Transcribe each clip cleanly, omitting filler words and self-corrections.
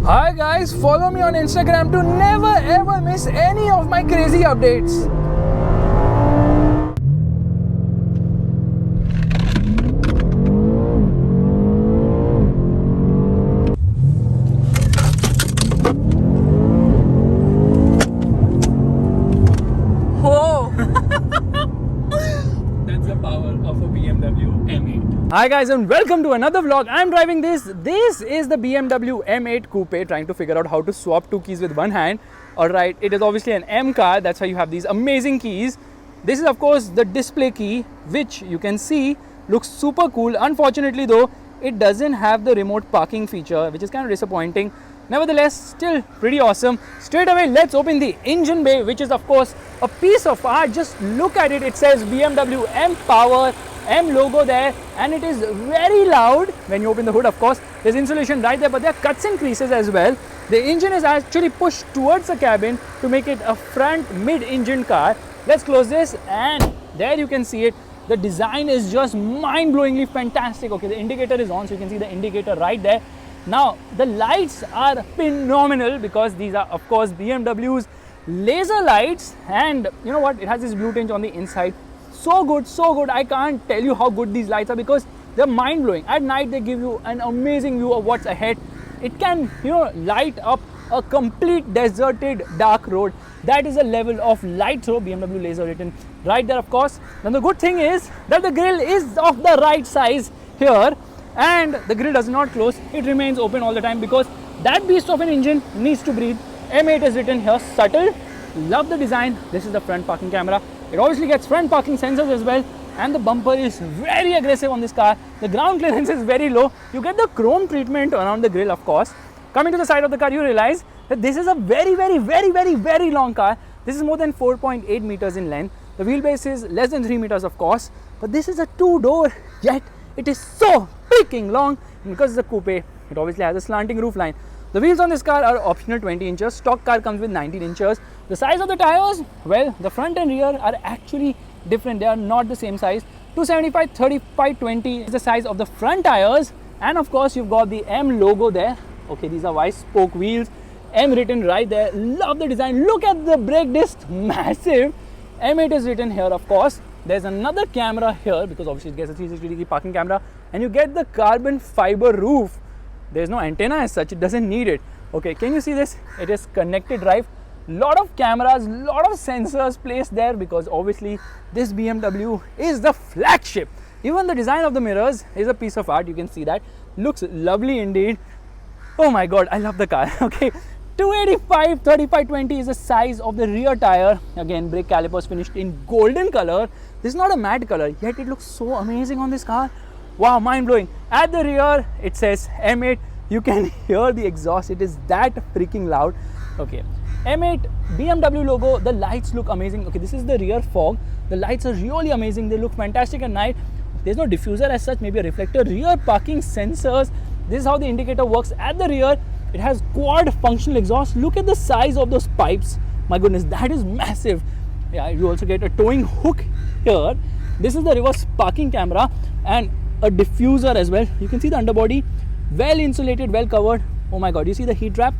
Hi guys, follow me on Instagram to never ever miss any of my crazy updates. Whoa! That's the power of a BMW M8. Hi guys and welcome to another vlog. I'm driving this. This is the BMW M8 Coupe, trying to figure out how to swap two keys with one hand. Alright, it is obviously an M car, that's why you have these amazing keys. This is of course the display key, which you can see looks super cool. Unfortunately though, it doesn't have the remote parking feature, which is kind of disappointing. Nevertheless, still pretty awesome. Straight away, let's open the engine bay, which is of course a piece of art. Just look at it. It says BMW M Power, M logo there, and it is very loud when you open the hood. Of course, there's insulation right there, but there are cuts and creases as well. The engine is actually pushed towards the cabin to make it a front mid-engine car. Let's close this, and there you can see it. The design is just mind-blowingly fantastic. Okay, the indicator is on, so you can see the indicator right there. Now, the lights are phenomenal because these are, of course, BMW's laser lights, and you know what? It has this blue tinge on the inside. So good, so good. I can't tell you how good these lights are because they're mind-blowing. At night, they give you an amazing view of what's ahead. It can, light up a complete deserted dark road. That is a level of light throw. BMW laser written right there, of course. Then the good thing is that the grille is of the right size here, and the grille does not close. It remains open all the time because that beast of an engine needs to breathe. M8 is written here, subtle. Love the design. This is the front parking camera. It obviously gets front parking sensors as well, and the bumper is very aggressive on this car. The ground clearance is very low. You get the chrome treatment around the grille, of course. Coming to the side of the car, you realize that this is a very long car. This is more than 4.8 meters in length. The wheelbase is less than 3 meters, of course, but this is a two-door, yet it is so freaking long. And because it's a coupe, it obviously has a slanting roofline. The wheels on this car are optional 20 inches. Stock car comes with 19 inches. The size of the tires, well, the front and rear are actually different. They are not the same size. 275, 35, 20 is the size of the front tires. And of course, you've got the M logo there. Okay, these are wide spoke wheels. M written right there. Love the design. Look at the brake disc, massive. M8 is written here, of course. There's another camera here because obviously it gets a 360-degree parking camera, and you get the carbon fiber roof. There's no antenna as such, it doesn't need it. Okay, can you see this? It is connected drive. Lot of cameras, lot of sensors placed there because obviously this BMW is the flagship. Even the design of the mirrors is a piece of art. You can see that. Looks lovely indeed. Oh my god, I love the car. Okay, 285, 35, 20 is the size of the rear tire. Again, brake calipers finished in golden color. This is not a matte color, yet it looks so amazing on this car. Wow, mind-blowing. At the rear, it says M8. You can hear the exhaust. It is that freaking loud. Okay, M8 BMW logo. The lights look amazing. Okay, this is the rear fog. The lights are really amazing. They look fantastic at night. There's no diffuser as such, maybe a reflector. Rear parking sensors. This is how the indicator works at the rear. It has quad functional exhaust. Look at the size of those pipes. My goodness, that is massive. Yeah, you also get a towing hook here. This is the reverse parking camera and a diffuser as well. You can see the underbody, well insulated, well covered. Oh my god, you see the heat trap?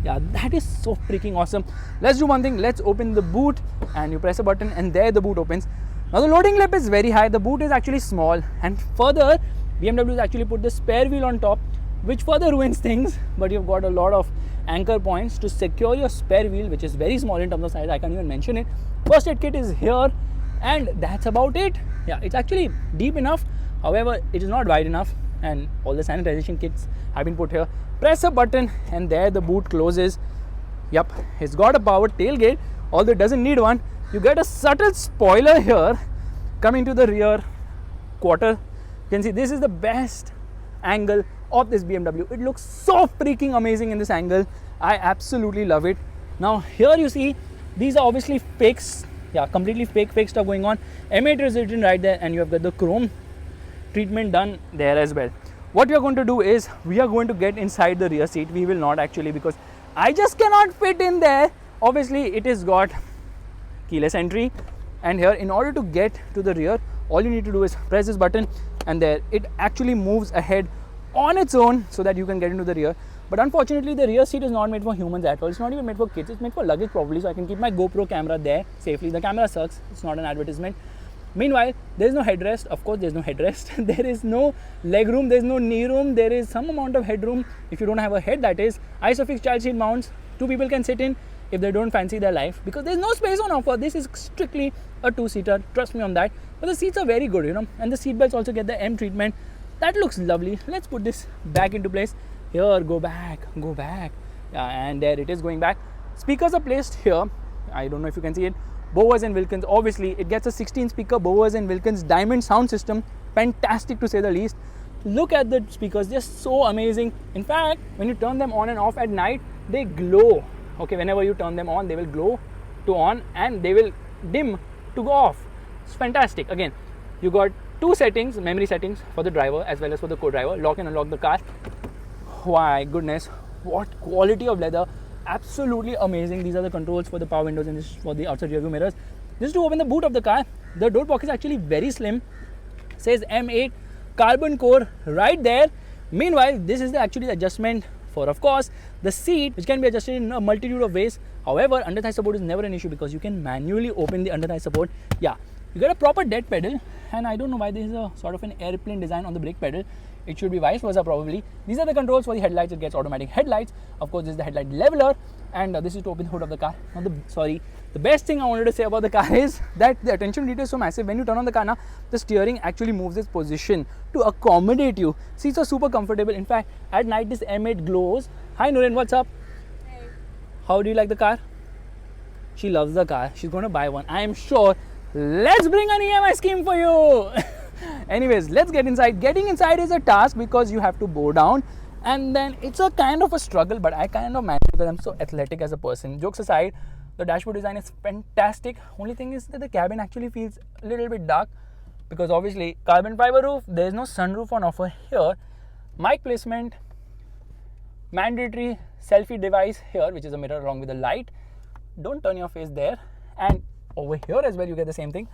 Yeah, that is so freaking awesome. Let's do one thing. Let's open the boot, and you press a button and there the boot opens. Now the loading lip is very high. The boot is actually small, and further BMW has actually put the spare wheel on top, which further ruins things, but you've got a lot of anchor points to secure your spare wheel, which is very small in terms of size. I can't even mention it. First aid kit is here, and that's about it. Yeah, it's actually deep enough. However, it is not wide enough, and all the sanitization kits have been put here. Press a button and there the boot closes. Yep, it's got a power tailgate, although it doesn't need one. You get a subtle spoiler here coming to the rear quarter. You can see this is the best angle of this BMW. It looks so freaking amazing in this angle. I absolutely love it. Now here you see these are obviously fakes. Yeah, completely fake stuff going on. M8 is written right there, and you have got the chrome treatment done there as well. What we are going to do is we are going to get inside the rear seat. We will not actually, because I just cannot fit in there. Obviously it is got keyless entry, and here in order to get to the rear, all you need to do is press this button, and there it actually moves ahead on its own so that you can get into the rear. But unfortunately, the rear seat is not made for humans at all. It's not even made for kids. It's made for luggage probably, so I can keep my GoPro camera there safely. The camera sucks. It's not an advertisement. Meanwhile, there is no headrest. Of course, there is no headrest. There is no leg room. There is no knee room. There is some amount of headroom if you don't have a head, that is. Isofix child seat mounts. 2 people can sit in if they don't fancy their life, because there's no space on offer. This is strictly a 2-seater. Trust me on that. But the seats are very good, and the seat belts also get the M treatment. That looks lovely. Let's put this back into place. Here, go back. Yeah, and there it is going back. Speakers are placed here. I don't know if you can see it. Bowers and Wilkins. Obviously, it gets a 16-speaker Bowers and Wilkins diamond sound system. Fantastic to say the least. Look at the speakers, just so amazing. In fact, when you turn them on and off at night, they glow. Okay, whenever you turn them on, they will glow to on and they will dim to go off. It's fantastic. Again, you got 2 settings, memory settings for the driver as well as for the co-driver. Lock and unlock the car. My goodness, what quality of leather. Absolutely amazing. These are the controls for the power windows and this is for the outside rear view mirrors. This is to open the boot of the car. The door pocket is actually very slim. Says M8 carbon core right there. Meanwhile, this is actually the adjustment for, of course, the seat, which can be adjusted in a multitude of ways. However, under thigh support is never an issue because you can manually open the under thigh support. Yeah, you get a proper dead pedal, and I don't know why this is a sort of an airplane design on the brake pedal. It should be vice versa probably. These are the controls for the headlights. It gets automatic headlights. Of course, this is the headlight leveler, and this is to open the hood of the car. Now, the best thing I wanted to say about the car is that the attention to detail is so massive. When you turn on the car now, the steering actually moves its position to accommodate you. Seats are super comfortable. In fact, at night this M8 glows. Hi Nurin, what's up? Hey. How do you like the car? She loves the car. She's going to buy one, I am sure. Let's bring an EMI scheme for you. Anyways, let's get inside. Getting inside is a task because you have to bow down, and then it's a kind of a struggle, but I kind of manage because I'm so athletic as a person. Jokes aside, the dashboard design is fantastic. Only thing is that the cabin actually feels a little bit dark because obviously carbon fiber roof, there is no sunroof on offer here. Mic placement, mandatory selfie device here, which is a mirror along with the light. Don't turn your face there, and over here as well you get the same thing.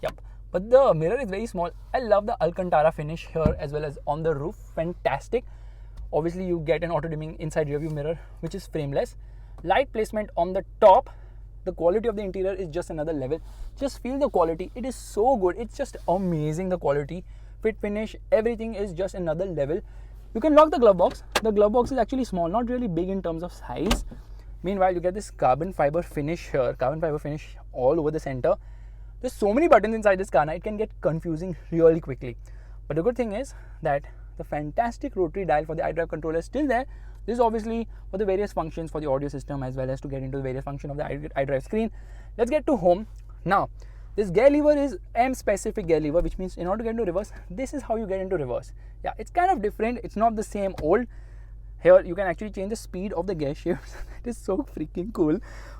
Yep. But the mirror is very small. I love the Alcantara finish here as well as on the roof. Fantastic. Obviously, you get an auto dimming inside rear view mirror, which is frameless. Light placement on the top. The quality of the interior is just another level. Just feel the quality. It is so good. It's just amazing, the quality. Fit finish, everything is just another level. You can lock the glove box. The glove box is actually small, not really big in terms of size. Meanwhile, you get this carbon fiber finish here. Carbon fiber finish all over the center. There's so many buttons inside this car now, it can get confusing really quickly. But the good thing is that the fantastic rotary dial for the iDrive controller is still there. This is obviously for the various functions for the audio system as well as to get into the various functions of the iDrive screen. Let's get to home. Now, this gear lever is M specific gear lever, which means in order to get into reverse, this is how you get into reverse. Yeah, it's kind of different. It's not the same old. Here you can actually change the speed of the gear shifts. It is so freaking cool.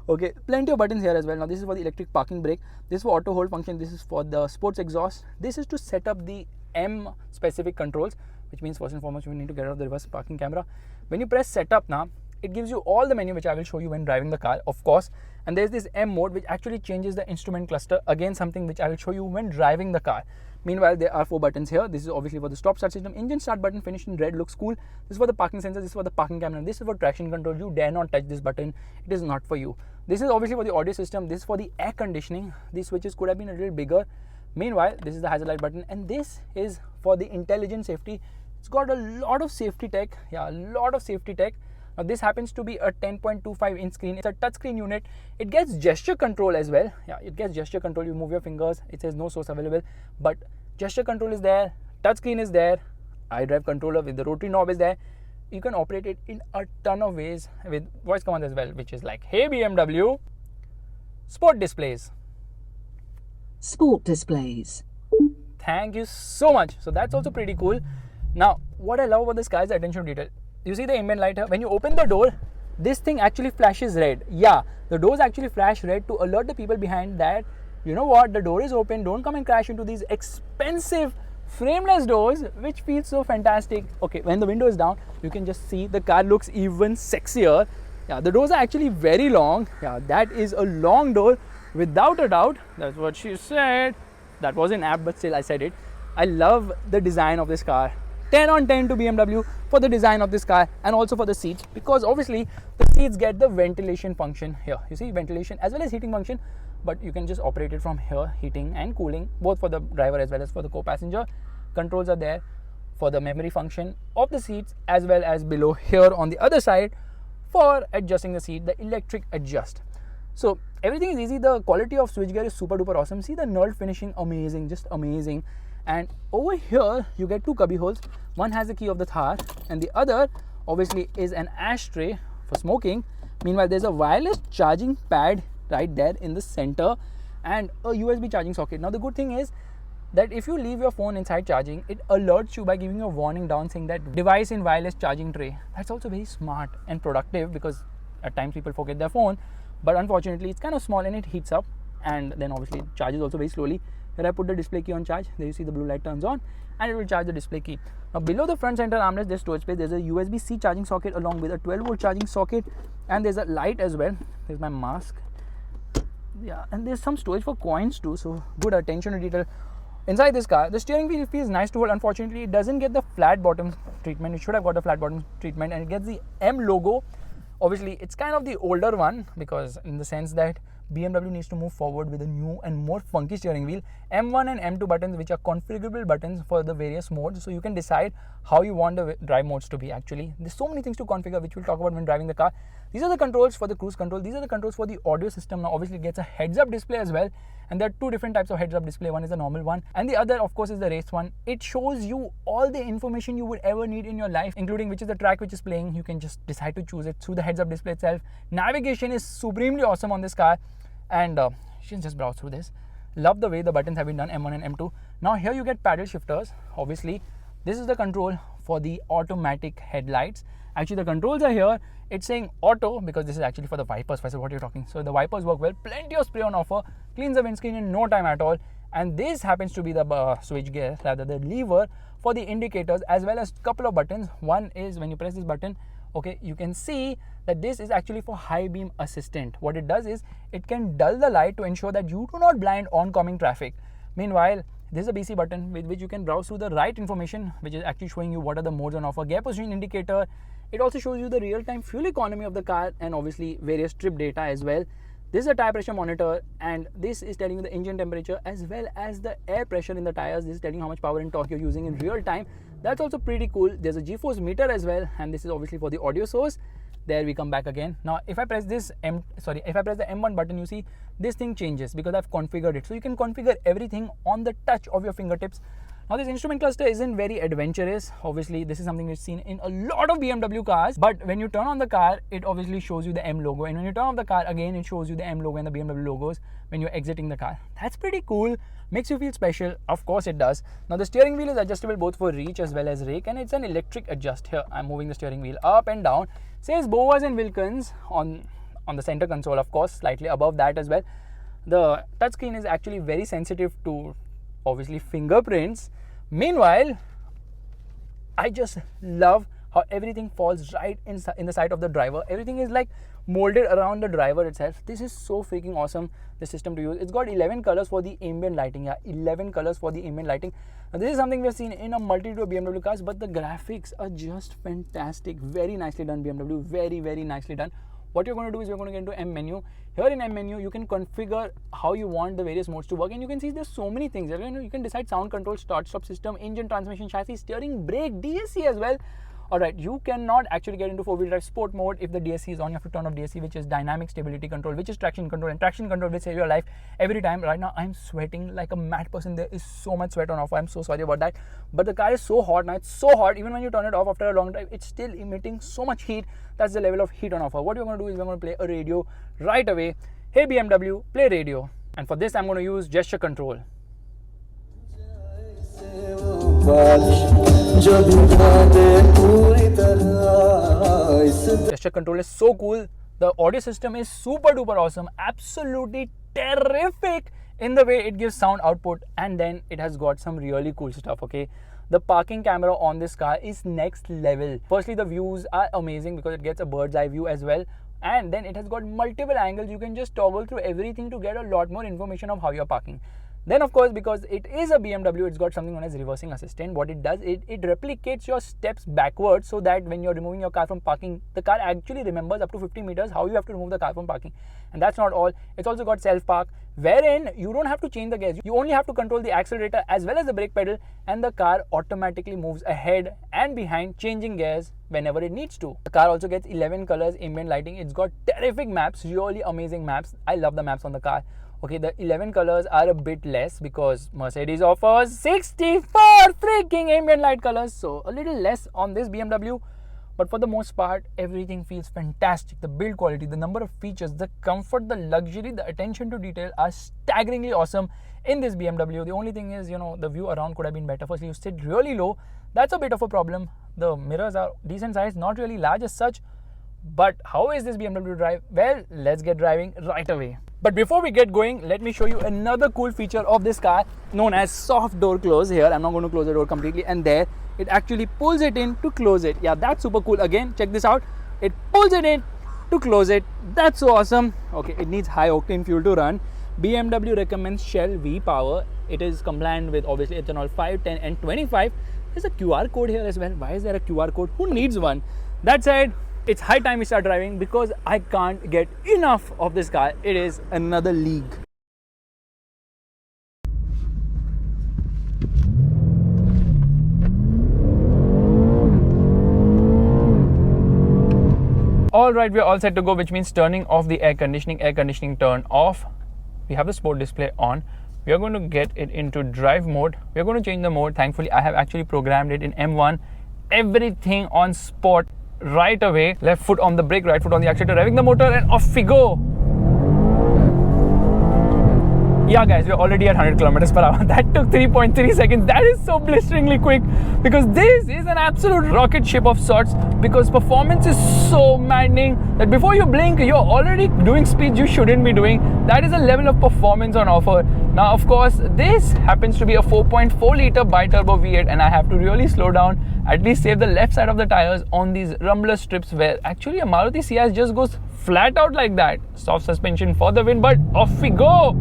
Okay, plenty of buttons here as well. Now this is for the electric parking brake. This is for auto hold function. This is for the sports exhaust. This is to set up the M specific controls, which means first and foremost we need to get out of the reverse parking camera. When you press setup now, it gives you all the menu which I will show you when driving the car, of course. And there's this M mode which actually changes the instrument cluster. Again, something which I will show you when driving the car. Meanwhile, there are 4 buttons here. This is obviously for the stop start system. Engine start button finished in red looks cool. This is for the parking sensor. This is for the parking camera. This is for traction control. You dare not touch this button. It is not for you. This is obviously for the audio system. This is for the air conditioning. These switches could have been a little bigger. Meanwhile, this is the hazard light button, and this is for the intelligent safety. It's got a lot of safety tech. Yeah, a lot of safety tech. Now this happens to be a 10.25 inch screen. It's a touchscreen unit. It gets gesture control as well. Yeah, it gets gesture control. You move your fingers. It says no source available, but gesture control is there. Touchscreen is there. iDrive controller with the rotary knob is there. You can operate it in a ton of ways with voice command as well, which is like, hey BMW, sport displays. Sport displays. Thank you so much. So that's also pretty cool. Now, what I love about this car is the attention to detail. You see the ambient light here? When you open the door, this thing actually flashes red. Yeah, the doors actually flash red to alert the people behind that, you know what, the door is open. Don't come and crash into these expensive frameless doors, which feels so fantastic. Okay, when the window is down, you can just see the car looks even sexier. Yeah, the doors are actually very long. Yeah, that is a long door without a doubt. That's what she said. That was an app, but still I said it. I love the design of this car. 10 on 10 to BMW for the design of this car and also for the seats, because obviously the seats get the ventilation function here. You see, ventilation as well as heating function, but you can just operate it from here, heating and cooling, both for the driver as well as for the co-passenger. Controls are there for the memory function of the seats as well as below here on the other side for adjusting the seat, the electric adjust. So everything is easy. The quality of switchgear is super duper awesome. See the knurled finishing, amazing, just amazing. And over here you get two cubby holes. One has the key of the Thar and the other obviously is an ashtray for smoking. Meanwhile, there's a wireless charging pad right there in the center and a USB charging socket. Now the good thing is that if you leave your phone inside charging, it alerts you by giving you a warning down saying that device in wireless charging tray. That's also very smart and productive, because at times people forget their phone, but unfortunately it's kind of small and it heats up, and then obviously it charges also very slowly. Here I put the display key on charge. There you see the blue light turns on and it will charge the display key. Now below the front center armrest there's storage space. There's a USB-C charging socket along with a 12-volt charging socket, and there's a light as well. There's my mask. Yeah, and there's some storage for coins too, so good attention to detail inside this car. The steering wheel feels nice to hold. Unfortunately, it doesn't get the flat bottom treatment. It should have got a flat bottom treatment, and it gets the M logo. Obviously, it's kind of the older one, because in the sense that BMW needs to move forward with a new and more funky steering wheel. M1 and M2 buttons, which are configurable buttons for the various modes, so you can decide how you want the drive modes to be. Actually, there's so many things to configure, which we'll talk about when driving the car. These are the controls for the cruise control. These are the controls for the audio system. Now obviously it gets a heads-up display as well, and there are two different types of heads-up display. One is the normal one and the other of course is the race one. It shows you all the information you would ever need in your life, including which is the track which is playing. You can just decide to choose it through the heads-up display itself. Navigation is supremely awesome on this car, and you can just browse through this. Love the way the buttons have been done, M1 and M2. Now here you get paddle shifters. Obviously this is the control for the automatic headlights. Actually the controls are here. It's saying auto because this is actually for the wipers. Faisal, what are you talking? So the wipers work well. Plenty of spray on offer. Cleans the windscreen in no time at all. And this happens to be the switch gear, rather the lever for the indicators, as well as couple of buttons. One is when you press this button, okay, you can see that this is actually for high beam assistant. What it does is it can dull the light to ensure that you do not blind oncoming traffic. Meanwhile, this is a BC button with which you can browse through the right information, which is actually showing you what are the modes on offer. Gear position indicator. It also shows you the real-time fuel economy of the car and obviously various trip data as well. This is a tire pressure monitor, and this is telling you the engine temperature as well as the air pressure in the tires. This is telling you how much power and torque you're using in real time. That's also pretty cool. There's a G-force meter as well, and this is obviously for the audio source. There we come back again. Now if I press this if I press the M1 button, you see this thing changes because I've configured it. So you can configure everything on the touch of your fingertips. Now this instrument cluster isn't very adventurous. Obviously this is something we've seen in a lot of BMW cars, but when you turn on the car, it obviously shows you the M logo, and when you turn off the car again, it shows you the M logo and the BMW logos when you're exiting the car. That's pretty cool. Makes you feel special. Of course it does. Now the steering wheel is adjustable both for reach as well as rake, and it's an electric adjust. Here I'm moving the steering wheel up and down. Says Bowers and Wilkins on the center console, of course, slightly above that as well. The touchscreen is actually very sensitive to obviously fingerprints. Meanwhile, I just love how everything falls right in the sight of the driver. Everything is like molded around the driver itself. This is so freaking awesome, the system to use. It's got 11 colors for the ambient lighting. Yeah, 11 colors for the ambient lighting. Now, this is something we've seen in a multitude of BMW cars, but the graphics are just fantastic. Very nicely done, BMW. Very, very nicely done. What you're going to do is you're going to get into M menu. Here in M menu, you can configure how you want the various modes to work, and you can see there's so many things. You can decide sound control, start-stop system, engine, transmission, chassis, steering, brake, DSC as well. Alright, you cannot actually get into 4-wheel drive sport mode if the DSC is on. You have to turn off DSC, which is dynamic stability control, which is traction control, and traction control will save your life every time. Right now, I'm sweating like a mad person. There is so much sweat on offer. I'm so sorry about that. But the car is so hot now. It's so hot. Even when you turn it off after a long drive, it's still emitting so much heat. That's the level of heat on offer. What you're going to do is we're going to play a radio right away. Hey BMW, play radio. And for this, I'm going to use gesture control. Gesture control is so cool. The audio system is super duper awesome, absolutely terrific in the way it gives sound output, and then it has got some really cool stuff. Okay, the parking camera on this car is next level. Firstly, the views are amazing because it gets a bird's eye view as well, and then it has got multiple angles. You can just toggle through everything to get a lot more information of how you're parking. Then of course, because it is a BMW, it's got something known as reversing assistant. What it does, it replicates your steps backwards, so that when you're removing your car from parking, the car actually remembers up to 50 meters how you have to remove the car from parking. And that's not all. It's also got self-park, wherein you don't have to change the gears. You only have to control the accelerator as well as the brake pedal, and the car automatically moves ahead and behind, changing gears whenever it needs to. The car also gets 11 colors, ambient lighting. It's got terrific maps, really amazing maps. I love the maps on the car. Okay, the 11 colors are a bit less because Mercedes offers 64 freaking ambient light colors, so a little less on this BMW. But for the most part, everything feels fantastic. The build quality, the number of features, the comfort, the luxury, the attention to detail are staggeringly awesome in this BMW. The only thing is, the view around could have been better. Firstly, you sit really low. That's a bit of a problem. The mirrors are decent size, not really large as such. But how is this BMW to drive? Well, let's get driving right away. But before we get going, let me show you another cool feature of this car known as soft door close. Here, I'm not going to close the door completely, and there it actually pulls it in to close it. Yeah, that's super cool. Again, check this out. It pulls it in to close it. That's so awesome. Okay, it needs high octane fuel to run. BMW recommends Shell V power. It is compliant with obviously ethanol 5, 10 and 25. There's a QR code here as well. Why is there a QR code? Who needs one? That said, it's high time we start driving because I can't get enough of this car. It is another league. Alright, we're all set to go, which means turning off the air conditioning turn off. We have the sport display on. We are going to get it into drive mode. We are going to change the mode. Thankfully, I have actually programmed it in M1. Everything on sport right away. Left foot on the brake, right foot on the accelerator, revving the motor, and off we go. Yeah guys, we're already at 100 kilometers per hour. That took 3.3 seconds. That is so blisteringly quick because this is an absolute rocket ship of sorts, because performance is so maddening that before you blink, you're already doing speeds you shouldn't be doing. That is a level of performance on offer. Now, of course, this happens to be a 4.4 liter bi-turbo V8, and I have to really slow down, at least save the left side of the tires on these rumbler strips, where actually a Maruti Ciaz just goes flat out like that. Soft suspension for the win, but off we go.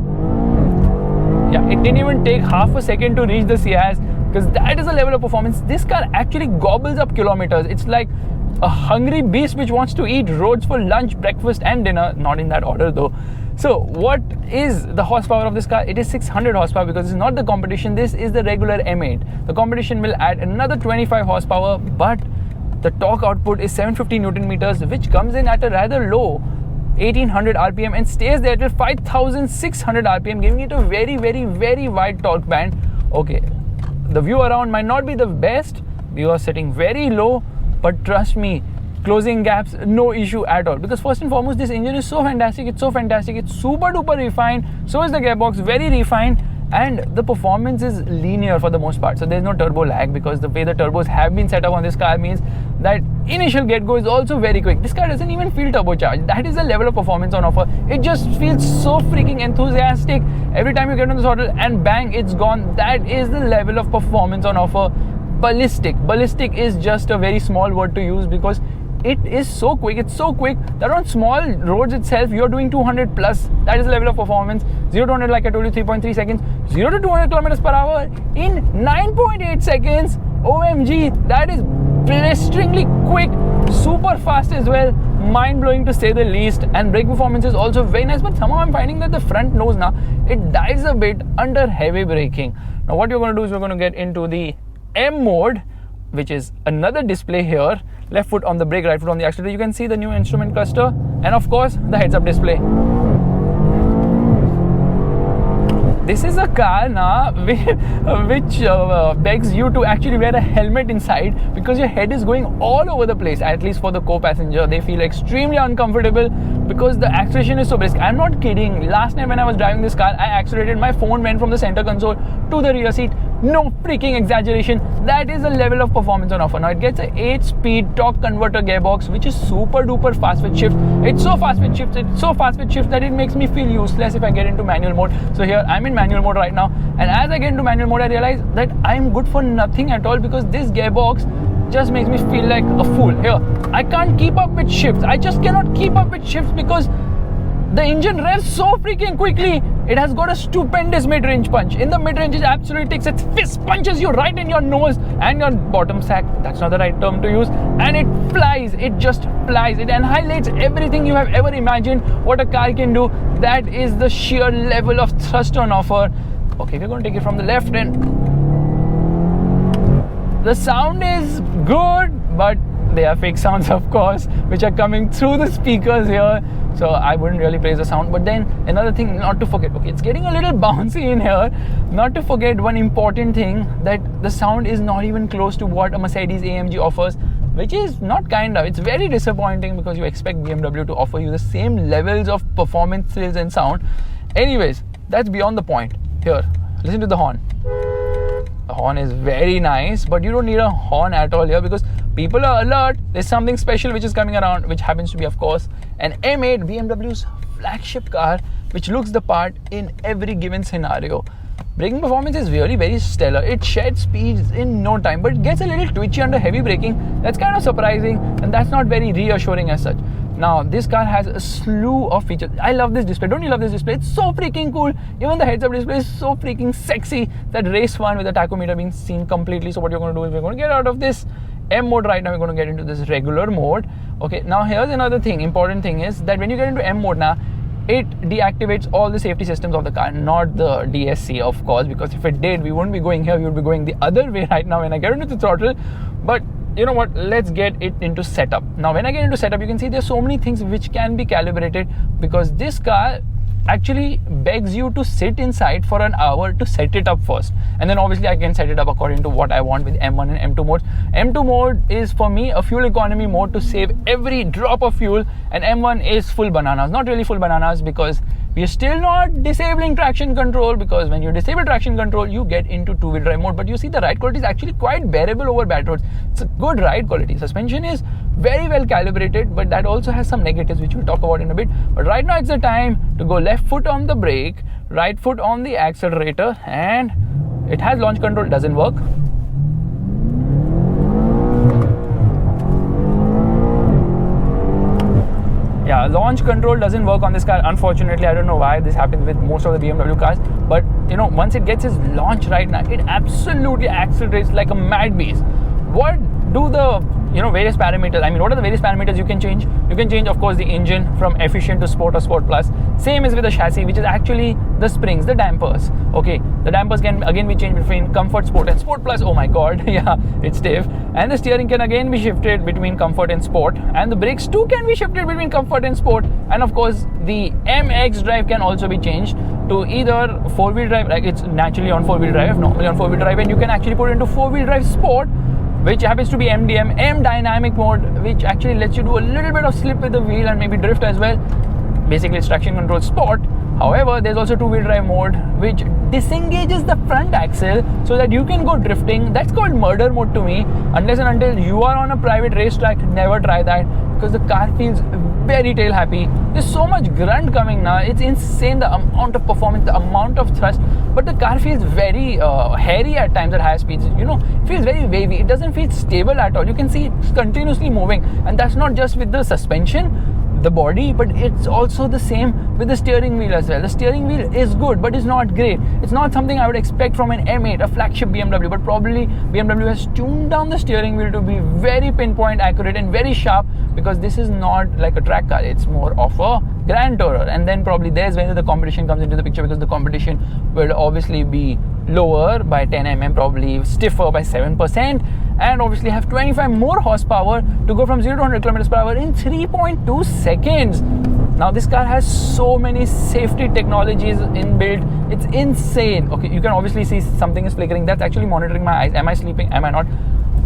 Yeah, it didn't even take half a second to reach the Ciaz, because that is a level of performance. This car actually gobbles up kilometers. It's like a hungry beast which wants to eat roads for lunch, breakfast and dinner. Not in that order though. So what is the horsepower of this car? It is 600 horsepower because it's not the competition. This is the regular M8. The competition will add another 25 horsepower, but the torque output is 750 Newton meters, which comes in at a rather low 1800 RPM and stays there till 5600 RPM, giving it a very, very, very wide torque band. Okay, the view around might not be the best. You are sitting very low, but trust me, closing gaps, no issue at all. Because first and foremost, this engine is so fantastic. It's so fantastic. It's super duper refined. So is the gearbox, very refined. And the performance is linear for the most part. So there's no turbo lag, because the way the turbos have been set up on this car means that initial get-go is also very quick. This car doesn't even feel turbocharged. That is the level of performance on offer. It just feels so freaking enthusiastic. Every time you get on the throttle and bang, it's gone. That is the level of performance on offer. Ballistic. Ballistic is just a very small word to use, because it is so quick. It's so quick that on small roads itself, you're doing 200 plus. That is the level of performance. 0 to 100, like I told you, 3.3 seconds. 0 to 200 kilometers per hour in 9.8 seconds. OMG, that is blisteringly quick, super fast as well, mind-blowing to say the least. And brake performance is also very nice, but somehow I'm finding that the front nose now, it dives a bit under heavy braking. Now what you're going to do is we're going to get into the M mode, which is another display here. Left foot on the brake, right foot on the accelerator. You can see the new instrument cluster, and of course the heads-up display. This is a car now which begs you to actually wear a helmet inside, because your head is going all over the place. At least for the co-passenger, they feel extremely uncomfortable because the acceleration is so brisk. I'm not kidding. Last night when I was driving this car, I accelerated, my phone went from the center console to the rear seat. No freaking exaggeration. That is the level of performance on offer. Now it gets an 8-speed torque converter gearbox, which is super duper fast with shift. It's so fast with shifts. It's so fast with shifts that it makes me feel useless if I get into manual mode. So here I'm in manual mode right now, and as I get into manual mode, I realize that I'm good for nothing at all, because this gearbox just makes me feel like a fool. Here, I can't keep up with shifts. I just cannot keep up with shifts because The engine revs so freaking quickly. It has got a stupendous mid-range punch. In the mid-range, it absolutely takes its fist, punches you right in your nose and your bottom sack. That's not the right term to use. And it flies. It just flies. It annihilates everything you have ever imagined what a car can do. That is the sheer level of thrust on offer. Okay, we're going to take it from the left, and the sound is good, but they are fake sounds, of course, which are coming through the speakers here. So I wouldn't really praise the sound. But then another thing not to forget, okay, it's getting a little bouncy in here. Not to forget one important thing, that the sound is not even close to what a Mercedes AMG offers, which is not kind of, it's very disappointing because you expect BMW to offer you the same levels of performance, thrills and sound. Anyways, that's beyond the point. Here, listen to the horn. The horn is very nice, but you don't need a horn at all here because people are alert. There's something special which is coming around, which happens to be, of course, an M8, BMW's flagship car, which looks the part in every given scenario. Braking performance is really very stellar. It sheds speeds in no time, but it gets a little twitchy under heavy braking. That's kind of surprising, and that's not very reassuring as such. Now, this car has a slew of features. I love this display. Don't you love this display? It's so freaking cool. Even the heads-up display is so freaking sexy. That race one with the tachometer being seen completely. So what you're going to do is we're going to get out of this M mode right now. We're going to get into this regular mode. Okay, now here's another thing. Important thing is that when you get into M mode now, it deactivates all the safety systems of the car, not the DSC, of course, because if it did, we wouldn't be going here. We would be going the other way right now when I get into the throttle. But you know what, let's get it into setup. Now when I get into setup, you can see there's so many things which can be calibrated, because this car actually begs you to sit inside for an hour to set it up first, and then obviously I can set it up according to what I want with M1 and M2 modes. M2 mode is for me a fuel economy mode to save every drop of fuel, and M1 is full bananas. Not really full bananas because we are still not disabling traction control, because when you disable traction control you get into two-wheel drive mode. But you see the ride quality is actually quite bearable over bad roads. It's a good ride quality. Suspension is very well calibrated, but that also has some negatives which we'll talk about in a bit. But right now it's the time to go left foot on the brake, right foot on the accelerator, and it has launch control, doesn't work. Yeah, launch control doesn't work on this car, unfortunately. I don't know why this happens with most of the BMW cars, but you know, once it gets its launch right now, it absolutely accelerates like a mad beast. What do the various parameters, what are the various parameters you can change? You can change, of course, the engine from efficient to sport or sport plus. Same is with the chassis, which is actually the springs, the dampers. Okay, the dampers can again be changed between comfort, sport and sport plus. Oh my god, yeah, it's stiff. And the steering can again be shifted between comfort and sport, and the brakes too can be shifted between comfort and sport. And of course, the MX drive can also be changed to either four-wheel drive, like it's naturally on four-wheel drive, normally on four-wheel drive, and you can actually put it into four-wheel drive sport, which happens to be MDM, M dynamic mode, which actually lets you do a little bit of slip with the wheel and maybe drift as well. Basically, it's traction control sport. However, there's also two-wheel drive mode, which disengages the front axle so that you can go drifting. That's called murder mode to me. Unless and until you are on a private racetrack, never try that, because the car feels very tail happy. There's so much grunt coming now. It's insane, the amount of performance, the amount of thrust. But the car feels very hairy at times at higher speeds. You know, it feels very wavy. It doesn't feel stable at all. You can see it's continuously moving. And that's not just with the suspension, the body, but it's also the same with the steering wheel as well. The steering wheel is good, but it's not great. It's not something I would expect from an M8, a flagship BMW, but probably BMW has tuned down the steering wheel to be very pinpoint accurate and very sharp, because this is not like a track car. It's more of a grand tourer. And then probably there's where the competition comes into the picture, because the competition will obviously be lower by 10 mm, probably stiffer by 7%, and obviously have 25 more horsepower to go from 0 to 100 km per hour in 3.2 seconds. Now this car has so many safety technologies inbuilt, it's insane. Okay, you can obviously see something is flickering. That's actually monitoring my eyes. Am I sleeping? Am I not?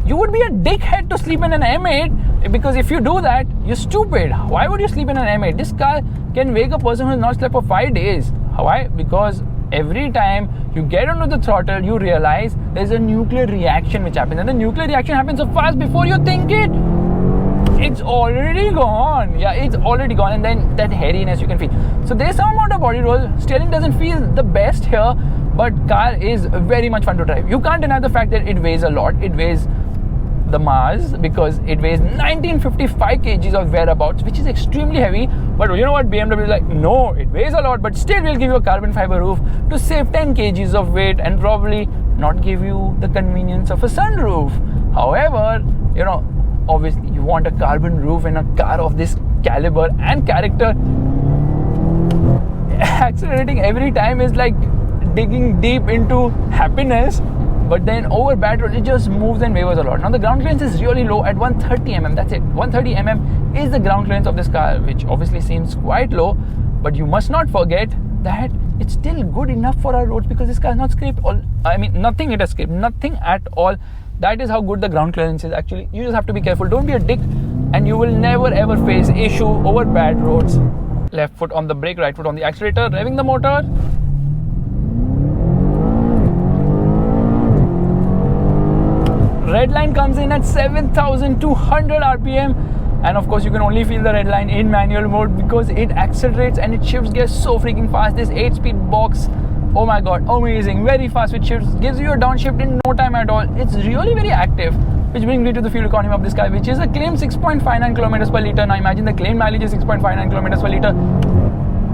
You would be a dickhead to sleep in an M8, because if you do that, you're stupid. Why would you sleep in an M8? This car can wake a person who has not slept for 5 days. Why? Because every time you get onto the throttle, you realize there's a nuclear reaction which happens, and the nuclear reaction happens so fast before you think it. It's already gone. Yeah, it's already gone. And then that hairiness you can feel. So there's some amount of body roll. Steering doesn't feel the best here, but car is very much fun to drive. You can't deny the fact that it weighs a lot. It weighs the Mars because it weighs 1955 kgs or whereabouts, which is extremely heavy. But you know what? BMW is like, no, it weighs a lot, but still we'll give you a carbon fiber roof to save 10 kgs of weight and probably not give you the convenience of a sunroof. However, you know, obviously you want a carbon roof in a car of this caliber and character. Accelerating every time is like digging deep into happiness, but then over bad roads it just moves and wavers a lot. Now the ground clearance is really low at 130 mm. That's it. 130 mm is the ground clearance of this car, which obviously seems quite low, but you must not forget that it's still good enough for our roads because this car is not scraped. Nothing it has scraped, nothing at all. That is how good the ground clearance is actually. You just have to be careful. Don't be a dick, and you will never ever face issue over bad roads. Left foot on the brake, right foot on the accelerator, revving the motor. Red line comes in at 7,200 RPM, and of course you can only feel the red line in manual mode because it accelerates and it shifts gears so freaking fast. This 8-speed box, oh my god, amazing, very fast with shifts, gives you a downshift in no time at all. It's really very active, which brings me to the fuel economy of this car, which is a claimed 6.59 kilometers per liter. Now imagine the claimed mileage is 6.59 kilometers per liter.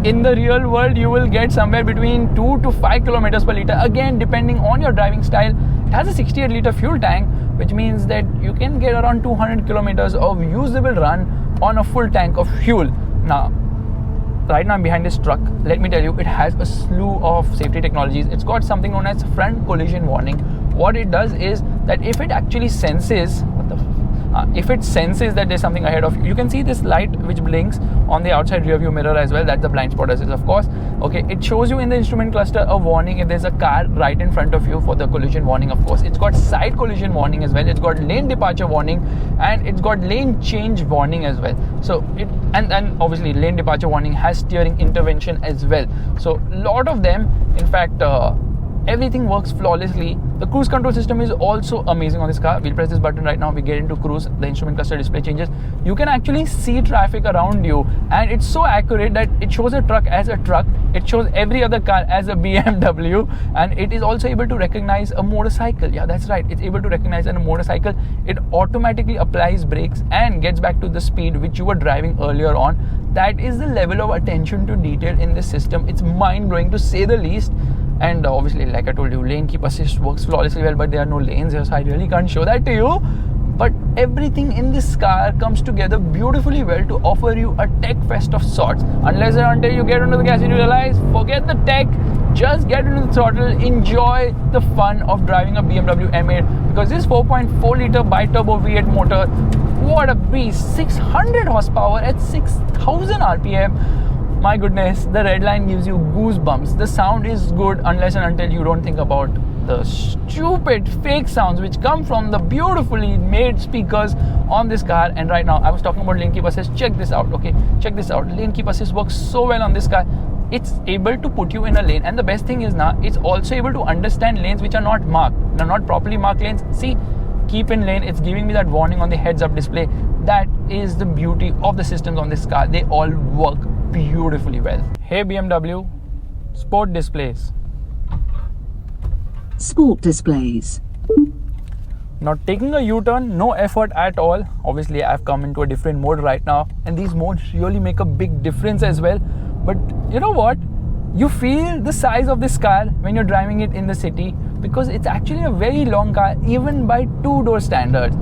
In the real world, you will get somewhere between 2 to 5 kilometers per liter, again depending on your driving style. It has a 68 liter fuel tank, which means that you can get around 200 kilometers of usable run on a full tank of fuel. Now, right now I'm behind this truck. Let me tell you, it has a slew of safety technologies. It's got something known as front collision warning. What it does is that if it actually senses, if it senses that there's something ahead of you, you can see this light which blinks on the outside rear view mirror as well. That's the blind spot assist, of course. Okay, it shows you in the instrument cluster a warning if there's a car right in front of you for the collision warning, of course. It's got side collision warning as well. It's got lane departure warning, and it's got lane change warning as well. So it and obviously lane departure warning has steering intervention as well. So a lot of them, in fact, everything works flawlessly. The cruise control system is also amazing on this car. We'll press this button right now. We get into cruise. The instrument cluster display changes. You can actually see traffic around you, and it's so accurate that it shows a truck as a truck. It shows every other car as a BMW, and it is also able to recognize a motorcycle. Yeah, that's right. It's able to recognize a motorcycle. It automatically applies brakes and gets back to the speed which you were driving earlier on. That is the level of attention to detail in this system. It's mind-blowing to say the least. And obviously, like I told you, lane keep assist works flawlessly well, but there are no lanes here, so I really can't show that to you. But everything in this car comes together beautifully well to offer you a tech fest of sorts. Unless and until you get into the gas and you realize, forget the tech, just get into the throttle, enjoy the fun of driving a BMW M8, because this 4.4 liter bi-turbo V8 motor, what a beast, 600 horsepower at 6,000 RPM. My goodness, the red line gives you goosebumps. The sound is good unless and until you don't think about the stupid fake sounds which come from the beautifully made speakers on this car. And right now, I was talking about lane keep assist. Check this out, okay? Check this out. Lane keep assist works so well on this car. It's able to put you in a lane. And the best thing is now, it's also able to understand lanes which are not marked. Now, not properly marked lanes. See, keep in lane. It's giving me that warning on the heads-up display. That is the beauty of the systems on this car. They all work beautifully well. Hey BMW, sport displays. Sport displays. Now taking a U-turn, no effort at all. Obviously I've come into a different mode right now, and these modes really make a big difference as well. But you know what? You feel the size of this car when you're driving it in the city, because it's actually a very long car even by two-door standards.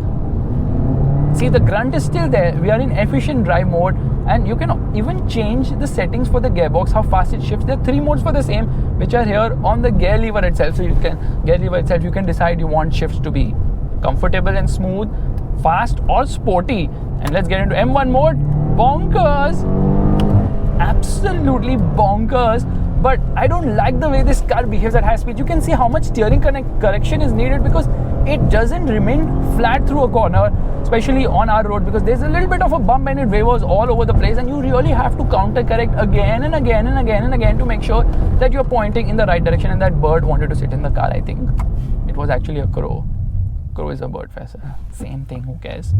See, the grunt is still there. We are in efficient drive mode, and you can even change the settings for the gearbox, how fast it shifts. There are 3 modes for the same, which are here on the gear lever itself. So you can decide you want shifts to be comfortable and smooth, fast or sporty. And let's get into M1 mode. Bonkers, absolutely bonkers. But I don't like the way this car behaves at high speed. You can see how much steering correction is needed, because it doesn't remain flat through a corner, especially on our road, because there's a little bit of a bump and it wavers all over the place, and you really have to counter correct again and again and again and again to make sure that you're pointing in the right direction. And that bird wanted to sit in the car. I think it was actually a crow. Crow is a bird, Faisal. Same thing, who cares?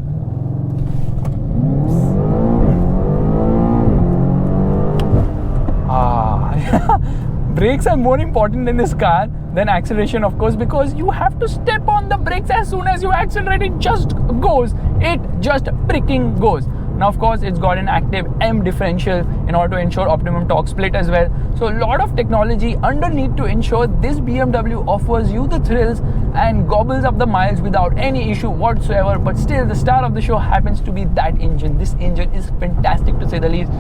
brakes are more important in this car than acceleration, of course, because you have to step on the brakes as soon as you accelerate. It just goes. It just freaking goes. Now, of course, it's got an active M differential in order to ensure optimum torque split as well. So a lot of technology underneath to ensure this BMW offers you the thrills and gobbles up the miles without any issue whatsoever. But still, the star of the show happens to be that engine. This engine is fantastic, to say the least.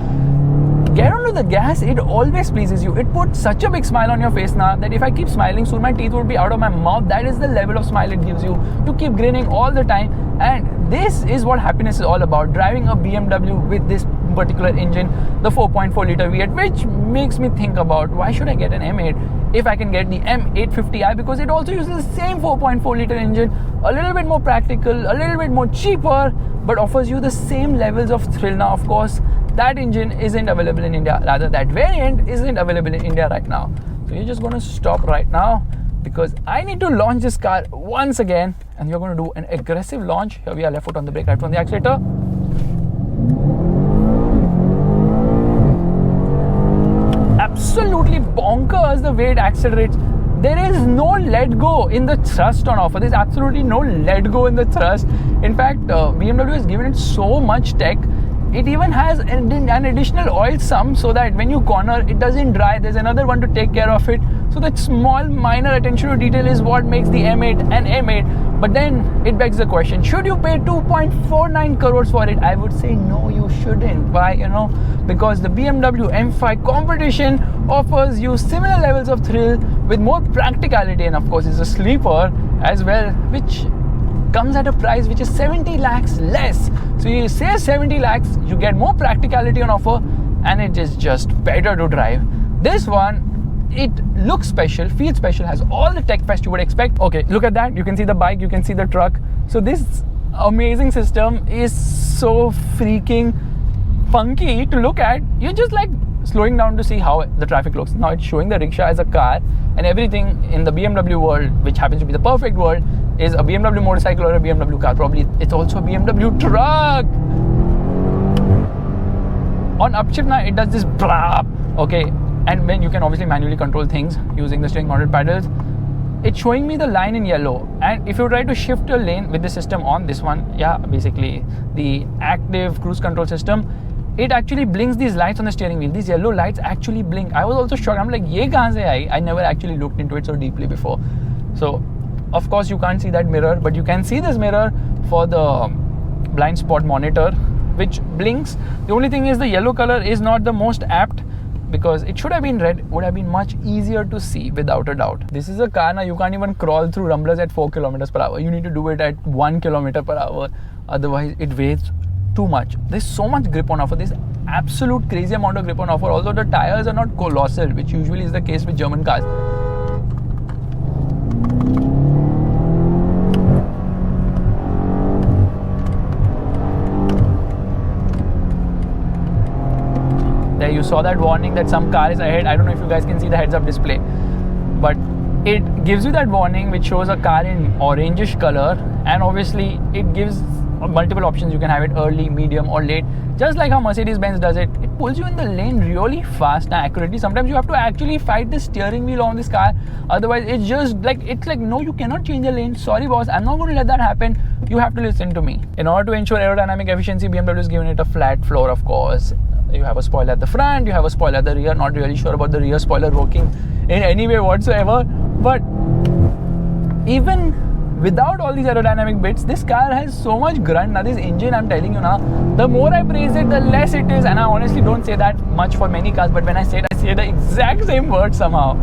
Get onto the gas, it always pleases you. It puts such a big smile on your face now that if I keep smiling, soon my teeth would be out of my mouth. That is the level of smile it gives you, to keep grinning all the time. And this is what happiness is all about, driving a BMW with this particular engine, the 4.4 liter V8, which makes me think about why should I get an M8 if I can get the M850 I, because it also uses the same 4.4 liter engine, a little bit more practical, a little bit more cheaper, but offers you the same levels of thrill. Now, of course, that engine isn't available in India, rather that variant isn't available in India right now. So you're just going to stop right now because I need to launch this car once again, and we're going to do an aggressive launch. Here we are, left foot on the brake, right foot on the accelerator. Absolutely bonkers the way it accelerates. There is no let go in the thrust on offer. There's absolutely no let go in the thrust. In fact, BMW has given it so much tech. It even has an additional oil sump so that when you corner, it doesn't dry. There's another one to take care of it. So that small minor attention to detail is what makes the M8 an M8. But then it begs the question, should you pay 2.49 crores for it? I would say no, you shouldn't. Why? Because the BMW M5 competition offers you similar levels of thrill with more practicality, and of course it's a sleeper as well, which comes at a price which is 70 lakhs less. So you save 70 lakhs, you get more practicality on offer, and it is just better to drive. This one, it looks special, feels special, has all the tech fest you would expect. Okay, look at that. You can see the bike, you can see the truck. So this amazing system is so freaking funky to look at. You're just like slowing down to see how the traffic looks. Now it's showing the rickshaw as a car, and everything in the BMW world, which happens to be the perfect world, is a BMW motorcycle or a BMW car. Probably it's also a BMW truck. On upshift now, it does this blah. Okay, and then you can obviously manually control things using the steering mounted paddles. It's showing me the line in yellow, and if you try to shift your lane with the system on this one, basically the active cruise control system, it actually blinks these lights on the steering wheel. These yellow lights actually blink. I was also shocked. I'm like, ye kahan se aayi? I never actually looked into it so deeply before. So, of course, you can't see that mirror, but you can see this mirror for the blind spot monitor, which blinks. The only thing is the yellow color is not the most apt, because it should have been red, would have been much easier to see without a doubt. This is a car now, you can't even crawl through rumblers at 4 kilometers per hour. You need to do it at 1 kilometer per hour. Otherwise, it weighs too much. There's so much grip on offer. There's absolute crazy amount of grip on offer. Although the tires are not colossal, which usually is the case with German cars. There you saw that warning that some car is ahead. I don't know if you guys can see the heads-up display, but it gives you that warning which shows a car in orangish color, and obviously it gives multiple options. You can have it early, medium or late, just like how Mercedes-Benz does it. It pulls you in the lane really fast and accurately. Sometimes you have to actually fight the steering wheel on this car, otherwise it's just like, no, you cannot change the lane. Sorry boss, I'm not going to let that happen. You have to listen to me. In order to ensure aerodynamic efficiency, BMW has given it a flat floor, of course. You have a spoiler at the front, you have a spoiler at the rear. Not really sure about the rear spoiler working in any way whatsoever, but even without all these aerodynamic bits, this car has so much grunt. Now this engine, I'm telling you now, the more I praise it, the less it is. And I honestly don't say that much for many cars, but when I say it, I say the exact same word somehow.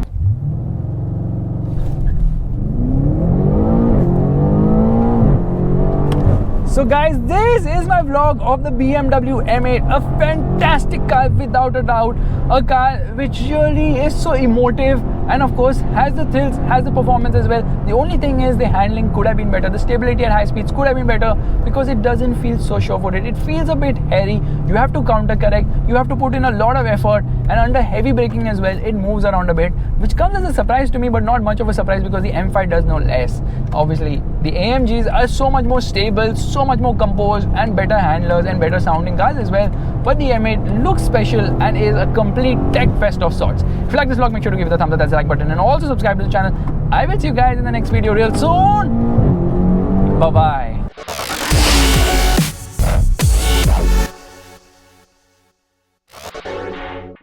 So guys, this is my vlog of the BMW M8, a fantastic car without a doubt, a car which really is so emotive and of course has the thrills, has the performance as well. The only thing is the handling could have been better, the stability at high speeds could have been better, because it doesn't feel so sure-footed. It feels a bit hairy, you have to counter correct, you have to put in a lot of effort, and under heavy braking as well, it moves around a bit, which comes as a surprise to me, but not much of a surprise because the M5 does no less. Obviously, the AMGs are so much more stable, so much more composed and better handlers and better sounding cars as well, but the M8 looks special and is a complete tech fest of sorts. If you like this vlog, make sure to give it a thumbs up, that's the like button, and also subscribe to the channel. I will see you guys in the next video real soon. Bye bye.